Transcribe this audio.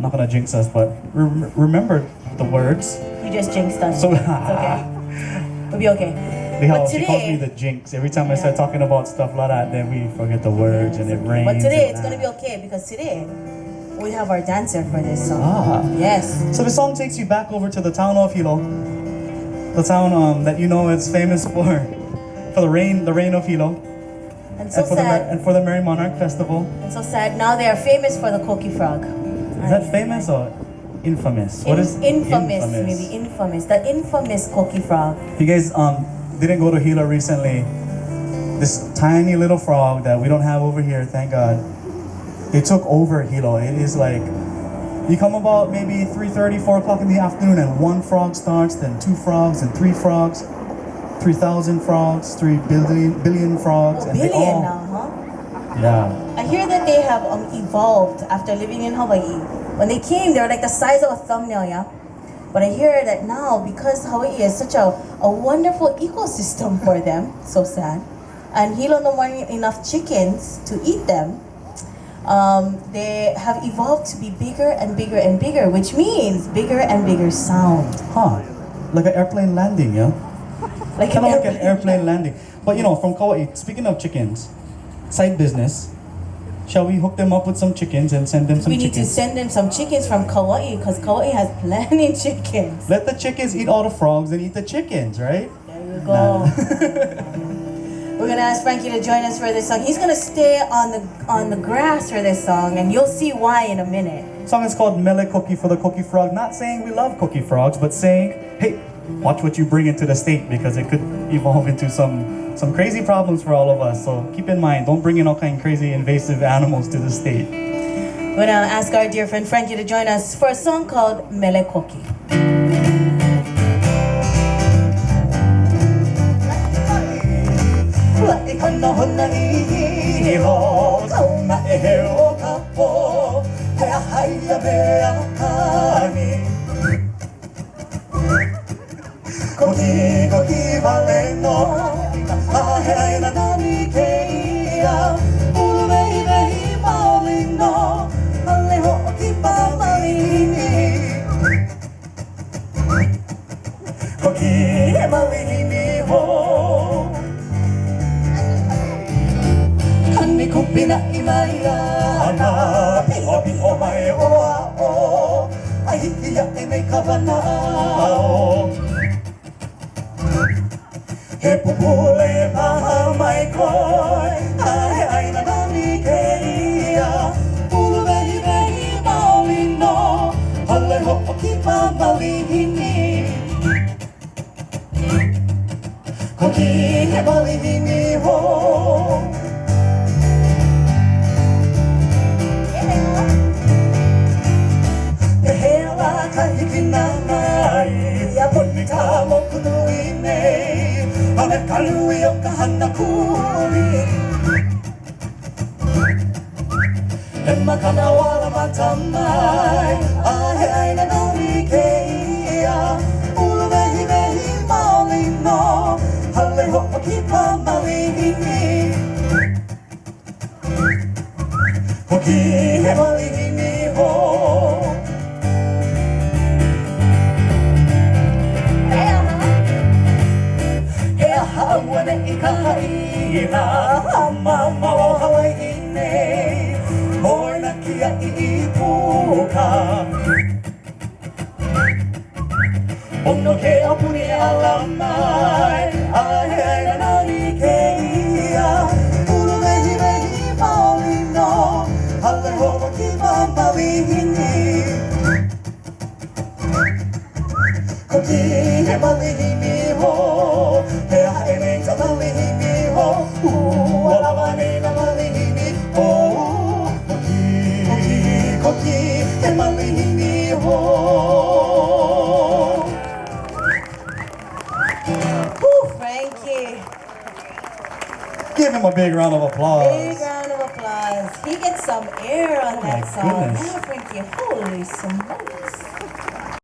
not gonna jinx us, but remember the words. You just jinxed us. So It's okay. We'll be okay. But she calls me today, the jinx. Every time I start talking about stuff like that, then we forget the words and it rains. but today and it's gonna be okay because today we have our dancer for this song. Ah. Yes. So the song takes you back over to the town of Hilo, the town that you know is famous for the rain of Hilo, And so and sad. for the Merry Monarch Festival. And so sad. Now they are famous for the coqui frog. Is that famous or infamous? What is infamous? Maybe infamous. The infamous coqui frog. You guys didn't go to Hilo recently. This tiny little frog that we don't have over here, thank God. It took over Hilo. It is like you come about maybe 3:30, 4 o'clock in the afternoon, and one frog starts, then 2 frogs, and 3 frogs, 3,000 frogs, 3 billion frogs, Oh, and they billion all now, huh? yeah. I hear that they have evolved after living in Hawaii. When they came, they were like the size of a thumbnail, yeah? But I hear that now, because Hawaii is such a wonderful ecosystem for them, so sad, and Hilo no more enough chickens to eat them, they have evolved to be bigger and bigger and bigger, which means bigger and bigger sound. Huh. Like an airplane landing, yeah? Like Kind of like an airplane landing. But you know, from Kauai, speaking of chickens, side business, shall we hook them up with some chickens and send them some We need to chickens? send them some chickens from Kauai, because Kauai has plenty of chickens. Let the chickens eat all the frogs and eat the chickens, right? There you go. We're gonna ask Frankie to join us for this song. He's gonna stay on the grass for this song, and you'll see why in a minute. The song is called Mele Koki for the coqui frog. Not saying we love coqui frogs, but saying, hey, watch what you bring into the state because it could evolve into some crazy problems for all of us. So keep in mind, don't bring in all kind of crazy invasive animals to the state. We're gonna ask our dear friend Frankie to join us for a song called Mele Koki. Koki koki valeno, ahe na nani keia, ulei vehi maulino, ale hoki pamalini. Koki he malini ho, kani kupina imaya, ana pio pio mai oa o, ai ya e me kavana o. He pupule maha mai koi, ahe aina nani keia, ulu vehi vehi maulino, hale hoki pamalihini. Koki he malihini ho. He hela kahikina mai, ya punika mo kunui nei. Ame kalui o kahana kuri E makana wala matamai Ahe aina nani keia Ulu vehi vehi maulino Hale hoki pamalihini Hoki he malihini ho Hawane ikahaina Hama mao Hawaii nei Moina kia ipuka Ono ke apuni alamai Ahe aina nani keia Ulu vehi vehi maulino Hale hoki pamalihini Koki he malihini ho He hae me ka malihini ho Alawane na malihini ho Koki, koki he malihini ho Woo, Frankie. Give him a big round of applause. Big round of applause. He gets some air on that my song. goodness. Yeah, Frankie. Holy smokes.